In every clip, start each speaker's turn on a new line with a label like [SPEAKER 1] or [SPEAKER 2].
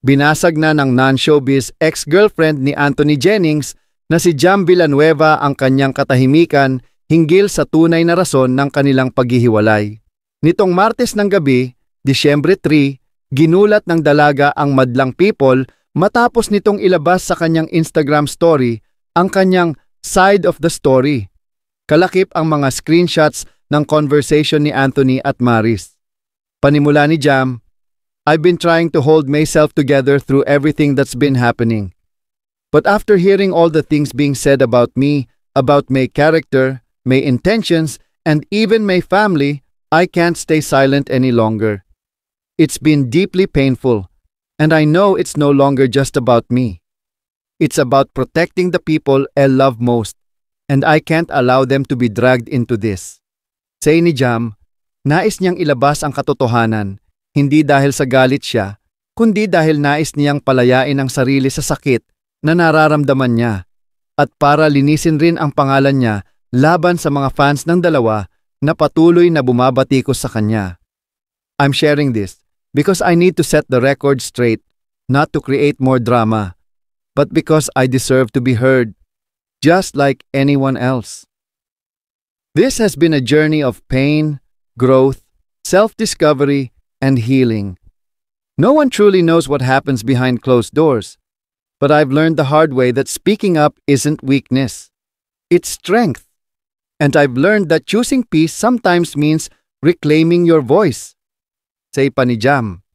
[SPEAKER 1] Binasag na ng non-showbiz ex-girlfriend ni Anthony Jennings na si Jam Villanueva ang kanyang katahimikan hinggil sa tunay na rason ng kanilang paghihiwalay. Nitong Martes ng gabi, Disyembre 3, ginulat ng dalaga ang madlang people matapos nitong ilabas sa kanyang Instagram story ang kanyang side of the story. Kalakip ang mga screenshots ng conversation ni Anthony at Maris. Panimula ni Jam, "I've been trying to hold myself together through everything that's been happening. But after hearing all the things being said about me, about my character, my intentions, and even my family, I can't stay silent any longer. It's been deeply painful, and I know it's no longer just about me. It's about protecting the people I love most, and I can't allow them to be dragged into this." Say ni Jam, nais niyang ilabas ang katotohanan, hindi dahil sa galit siya, kundi dahil nais niyang palayain ang sarili sa sakit na nararamdaman niya, at para linisin rin ang pangalan niya laban sa mga fans ng dalawa na patuloy na bumabatikos sa kanya. "I'm sharing this because I need to set the record straight, not to create more drama, but because I deserve to be heard, just like anyone else." This has been a journey of pain, growth, self-discovery, and healing. No one truly knows what happens behind closed doors, but I've learned the hard way that speaking up isn't weakness. It's strength. And I've learned that choosing peace sometimes means reclaiming your voice. Say pa ni Jam.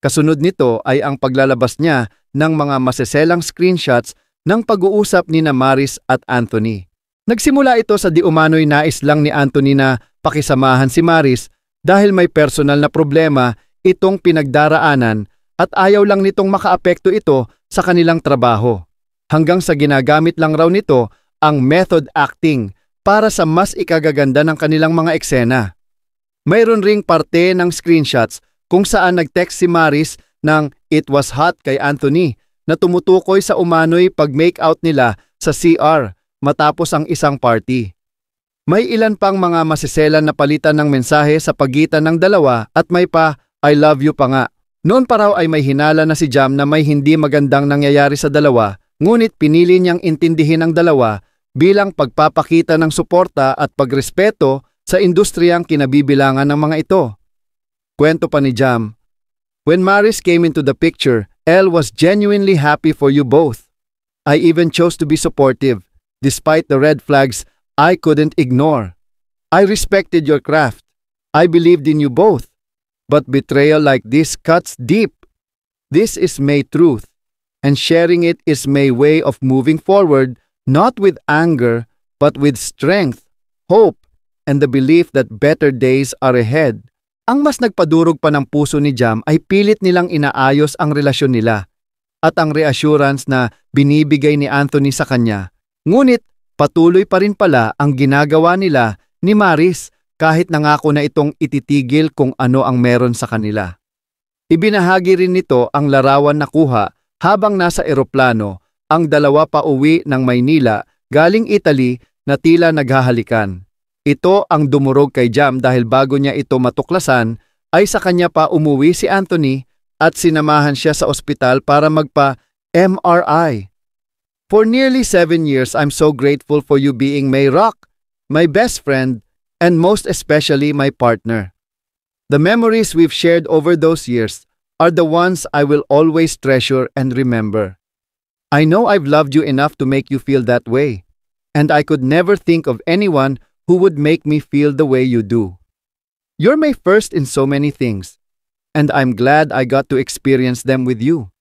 [SPEAKER 1] Kasunod nito ay ang paglalabas niya ng mga maseselang screenshots ng pag-uusap ni Maris at Anthony. Nagsimula ito sa di umano'y nais lang ni Anthony na pakisamahan si Maris dahil may personal na problema itong pinagdaraanan at ayaw lang nitong makaapekto ito sa kanilang trabaho. Hanggang sa ginagamit lang raw nito ang method acting para sa mas ikagaganda ng kanilang mga eksena. Mayroon ring parte ng screenshots kung saan nag-text si Maris ng "It was hot" kay Anthony na tumutukoy sa umano'y pag-make out nila sa CR matapos ang isang party. May ilan pang mga masiselan na palitan ng mensahe sa pagitan ng dalawa at may pa "I love you" pa nga. Noon pa raw ay may hinala na si Jam na may hindi magandang nangyayari sa dalawa, ngunit pinili niyang intindihin ang dalawa bilang pagpapakita ng suporta at pagrespeto sa industriyang kinabibilangan ng mga ito. Kwento pa ni Jam, "When Maris came into the picture, Elle was genuinely happy for you both. I even chose to be supportive, despite the red flags I couldn't ignore. I respected your craft. I believed in you both. But betrayal like this cuts deep. This is my truth, and sharing it is my way of moving forward, not with anger, but with strength, hope, and the belief that better days are ahead." Ang mas nagpadurog pa ng puso ni Jam ay pilit nilang inaayos ang relasyon nila at ang reassurance na binibigay ni Anthony sa kanya. Ngunit patuloy pa rin pala ang ginagawa nila ni Maris kahit nangako na itong ititigil kung ano ang meron sa kanila. Ibinahagi rin nito ang larawan na kuha habang nasa eroplano ang dalawa pa uwi ng Maynila galing Italy na tila naghahalikan. Ito ang dumurog kay Jam dahil bago niya ito matuklasan ay sa kanya pa umuwi si Anthony at sinamahan siya sa ospital para magpa-MRI. "For nearly 7 years, I'm so grateful for you being my rock, my best friend, and most especially my partner. The memories we've shared over those years are the ones I will always treasure and remember. I know I've loved you enough to make you feel that way, and I could never think of anyone who would make me feel the way you do. You're my first in so many things, and I'm glad I got to experience them with you."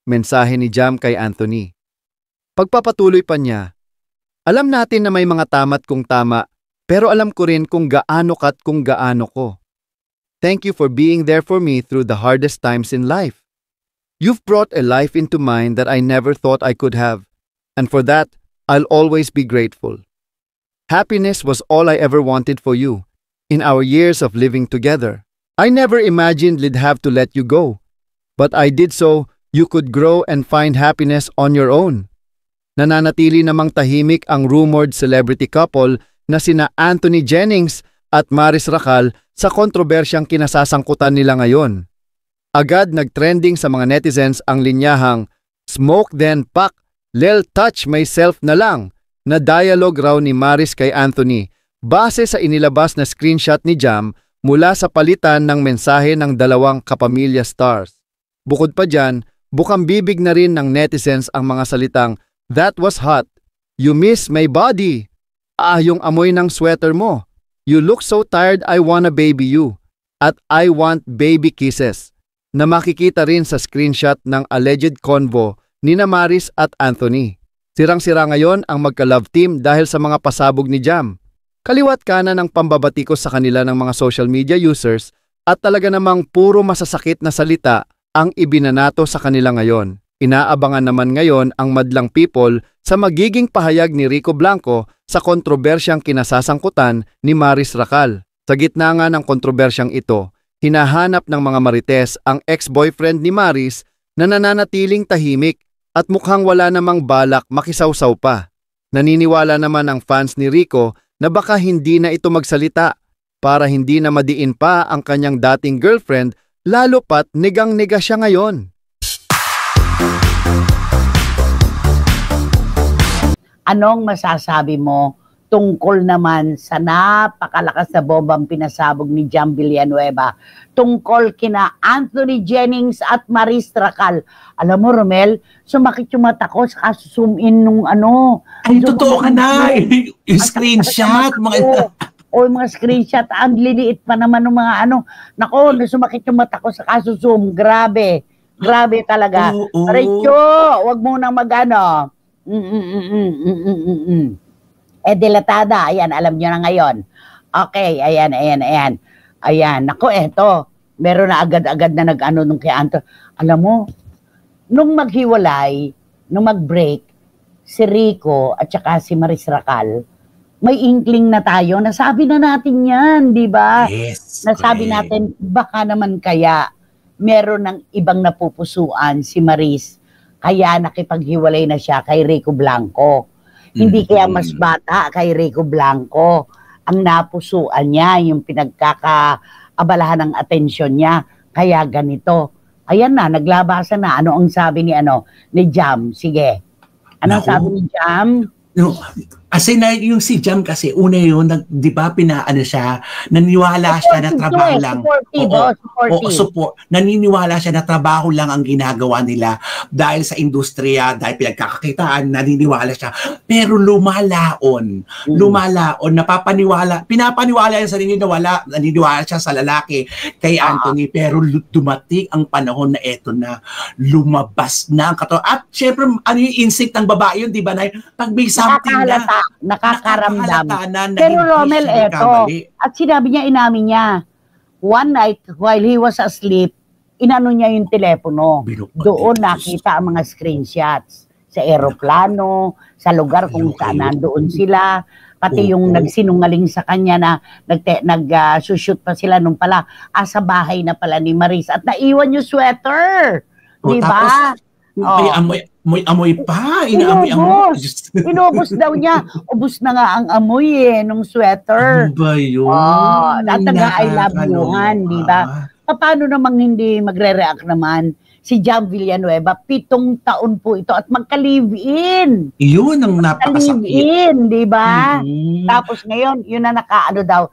[SPEAKER 1] Mensahe ni Jam kay Anthony. Pagpapatuloy pa niya, "Alam natin na may mga tama't kung tama, pero alam ko rin kung gaano ka't kung gaano ko. Thank you for being there for me through the hardest times in life. You've brought a life into mine that I never thought I could have, and for that, I'll always be grateful. Happiness was all I ever wanted for you in our years of living together. I never imagined I'd have to let you go, but I did so you could grow and find happiness on your own." Nananatili namang tahimik ang rumored celebrity couple na sina Anthony Jennings at Maris Racal sa kontrobersyang kinasasangkutan nila ngayon. Agad nagtrending sa mga netizens ang linyahang "Smoke then pack, lel touch myself na lang" na dialogue raw ni Maris kay Anthony base sa inilabas na screenshot ni Jam mula sa palitan ng mensahe ng dalawang kapamilya stars. Bukod pa dyan, bukang bibig na rin ng netizens ang mga salitang "That was hot", "You miss my body", yung amoy ng sweater mo", "You look so tired, I wanna baby you", at "I want baby kisses", na makikita rin sa screenshot ng alleged convo ni Maris at Anthony. Sirang-sira ngayon ang magka-love team dahil sa mga pasabog ni Jam. Kaliwat kanan ng pambabatikos sa kanila ng mga social media users at talaga namang puro masasakit na salita ang ibinanato sa kanila ngayon. Inaabangan naman ngayon ang madlang people sa magiging pahayag ni Rico Blanco sa kontrobersyang kinasasangkutan ni Maris Racal. Sa gitna nga ng kontrobersyang ito, hinahanap ng mga marites ang ex-boyfriend ni Maris na nananatiling tahimik at mukhang wala namang balak makisawsaw pa. Naniniwala naman ang fans ni Rico na baka hindi na ito magsalita para hindi na madiin pa ang kanyang dating girlfriend lalo pat negang-nega siya ngayon.
[SPEAKER 2] Anong masasabi mo tungkol naman sa napakalakas na bombang pinasabog ni Jam Villanueva tungkol kina Anthony Jennings at Maris Racal? Alam mo, Romel, sumakit yung mata ko sa zoom in nung ano.
[SPEAKER 3] Ay, totoo ka na. Yung screenshot.
[SPEAKER 2] Mga screenshot. Ang liliit pa naman ng mga ano. Nako, sumakit yung mata ko sa zoom. Grabe. Grabe talaga. Richo, wag mo nang magano. Delatada, ayan, alam nyo na ngayon. Okay, ayan. Ayan, nako, eto. Meron na agad-agad na nag-ano nung kay Anto. Alam mo, nung maghiwalay, nung mag-break, si Rico at saka si Maris Racal, may inkling na tayo. Nasabi na natin yan, di ba?
[SPEAKER 3] Yes,
[SPEAKER 2] nasabi natin, baka naman kaya meron ng ibang napupusuan si Maris. Kaya nakipaghiwalay na siya kay Rico Blanco. Hindi kaya mas bata kay Rico Blanco. Ang napusuan niya, yung pinagkakaabalahan ng atensyon niya. Kaya ganito. Ayan na, naglabasan na. Ano ang sabi ni Jam? Sige. Ano ang sabi ni Jam?
[SPEAKER 3] No, kasi na yung si Jam kasi una yun, di ba pinaano siya, naniniwala siya na trabaho lang. Support. Naniniwala siya na trabaho lang ang ginagawa nila dahil sa industriya, dahil pinagkakakitaan, naniniwala siya. Pero lumalaon, pinapaniwala yung sarili na naniniwala siya sa lalaki kay Anthony, pero dumating ang panahon na eto na, lumabas na ang katawan. At syempre, ano yung instinct ng babae yun, di ba, na pag may something
[SPEAKER 2] nakakaramdam. Pero Romel, eto, at sinabi niya, inamin niya, one night while he was asleep, inano niya yung telepono. Doon nakita ang mga screenshots sa eroplano, sa lugar kung saan nandoon sila, pati yung nagsinungaling sa kanya na nag-shoot pa sila nung pala, sa bahay na pala ni Maris at naiwan yung sweater. Di ba?
[SPEAKER 3] Amoy pa.
[SPEAKER 2] Inubos daw niya. Ubus na nga ang amoy nung sweater.
[SPEAKER 3] Ano ba yun?
[SPEAKER 2] At I love you-han, di ba? Paano namang hindi magre-react naman si Jam Villanueva? 7 taon po ito at magka-live-in.
[SPEAKER 3] Yun ang napakasakit.
[SPEAKER 2] Magka-live-in, di ba? Tapos ngayon, yun na nakaano daw,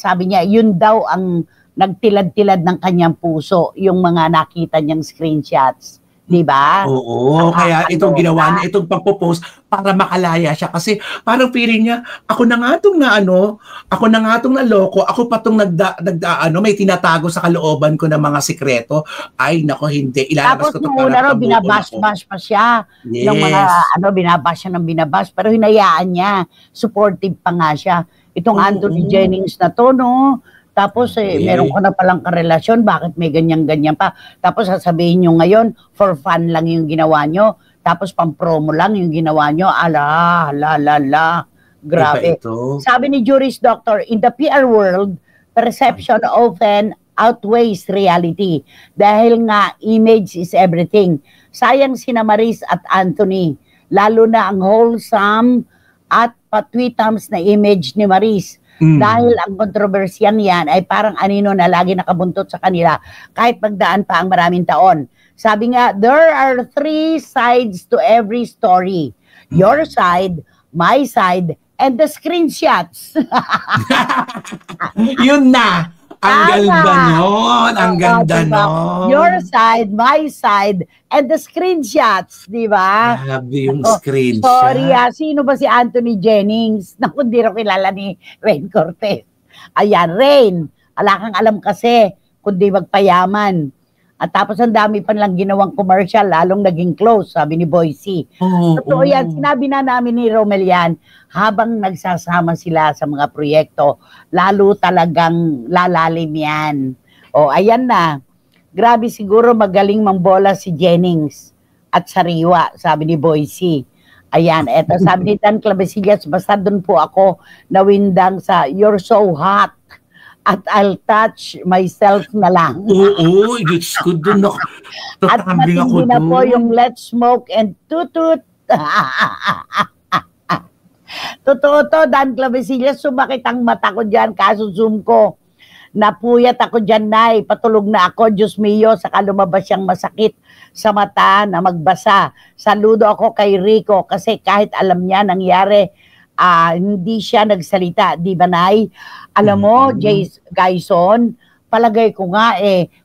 [SPEAKER 2] sabi niya, yun daw ang nagtilad-tilad ng kanyang puso, yung mga nakita niyang screenshots. Diba?
[SPEAKER 3] Oo, kaya itong ginawa niya, itong pagpo-post para makalaya siya kasi parang feeling niya, ako na nga itong naloko, ako pa itong may tinatago sa kalooban ko ng mga sikreto. Ay, nako, hindi. Ilalabas ko ito para
[SPEAKER 2] tapos binabash pa siya.
[SPEAKER 3] Yes.
[SPEAKER 2] Yung mga, binabash siya ng binabash, pero hinayaan niya. Supportive pa nga siya. Itong Anthony Jennings na to, no? Tapos meron ko na palang karelasyon, bakit may ganyan-ganyan pa? Tapos sasabihin nyo ngayon, for fun lang yung ginawa nyo, tapos pang-promo lang yung ginawa nyo, grabe. Sabi ni Juris Doctor, in the PR world, perception often outweighs reality. Dahil nga, image is everything. Sayang sina Maris at Anthony, lalo na ang wholesome at patwitams na image ni Maris. Dahil ang kontrobersyan yan ay parang anino na lagi nakabuntot sa kanila kahit magdaan pa ang maraming taon. Sabi nga, there are 3 sides to every story. Your side, my side, and the screenshots.
[SPEAKER 3] Yun na! Ang ganda nun! Ang ganda nun!
[SPEAKER 2] Your side, my side, and the screenshots, di ba?
[SPEAKER 3] Grabe yung screenshot.
[SPEAKER 2] Sorry, sino ba si Anthony Jennings? Naku, hindi rin kilala ni Rain Cortez. Ayan, Rain, wala kang alam kasi, kundi magpayaman. At tapos ang dami pa lang ginawang commercial, lalong naging close, sabi ni Boycie. Totoo yan, sinabi na namin ni Romel yan, habang nagsasama sila sa mga proyekto, lalo talagang lalalim yan. O, ayan na. Grabe siguro magaling mambola si Jennings at Sariwa, sabi ni Boycie. Ayan, eto sabi ni Dan Clavesillas, basta doon po ako nawindang sa You're So Hot at I'll touch myself na lang.
[SPEAKER 3] Oo, it's good doon.
[SPEAKER 2] At matindi na po yung let's smoke and tutut. Totoo to, Dan Clavesillas, sumakit ang mata ko dyan, kaso zoom ko. Napuyat ako dyan, Nay, patulog na ako, Diyos mio, saka lumabas siyang masakit sa mata na magbasa. Saludo ako kay Rico kasi kahit alam niya nangyari, hindi siya nagsalita, di ba, Nay? Alam mo, Gyson, palagay ko nga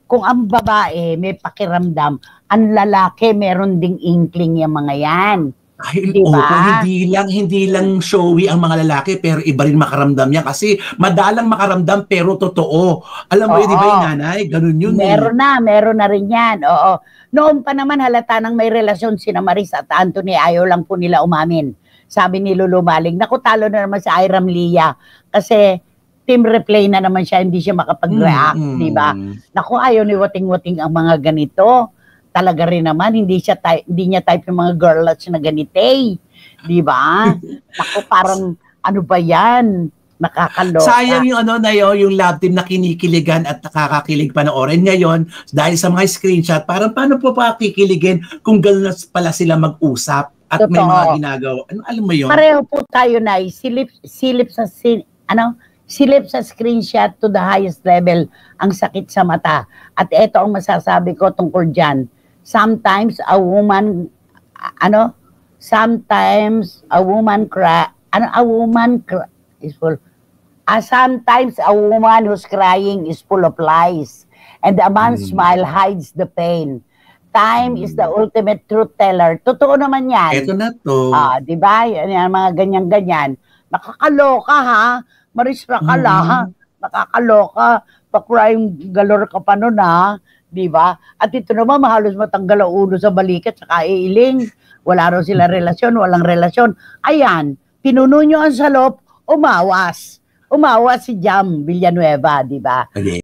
[SPEAKER 2] kung ang babae may pakiramdam, ang lalaki meron ding inkling yung mga yan.
[SPEAKER 3] Ay, diba? Hindi lang showy ang mga lalaki pero iba rin makaramdam yan kasi madalang makaramdam pero totoo. Alam mo yun, di ba yung nanay? Ganun yun.
[SPEAKER 2] Meron na rin yan. Oo. Noon pa naman halata nang may relasyon sina Maris at Anthony, ayaw lang po nila umamin. Sabi ni Lulu Maling, naku, talo na naman si Iram Lia kasi team replay na naman siya, hindi siya makapag-react, di ba? Naku, ayaw ni wating-wating ang mga ganito. Talaga rin naman, hindi niya type yung mga girlets na ganite. Di ba? Naku, parang ano ba yan? Nakakaloka.
[SPEAKER 3] Sayang yung yung love team na kinikiligan at nakakakilig panoorin ngayon dahil sa mga screenshot. Parang paano po pa kikiligin kung gano'n pala sila mag-usap at may mga ginagawa. Alam mo yun?
[SPEAKER 2] Pareho po tayo na silip sa screenshot to the highest level ang sakit sa mata. At ito ang masasabi ko tungkol dyan. Sometimes a woman who's crying is full of lies. And a man's smile hides the pain. Time is the ultimate truth teller. Totoo naman yan.
[SPEAKER 3] Ito na to.
[SPEAKER 2] Di ba? Yan, mga ganyan-ganyan. Nakakaloka ha. Maris Rakala ha. Nakakaloka. Pa-crime galore ka pa nun ha. Di ba? At ito naman, mahalos matanggal ang ulo sa balikat sa kailing. Wala raw sila relasyon, walang relasyon. Ayan, pinuno nyo ang salop, umawas. Umawas si Jam Villanueva, di ba?
[SPEAKER 3] Okay.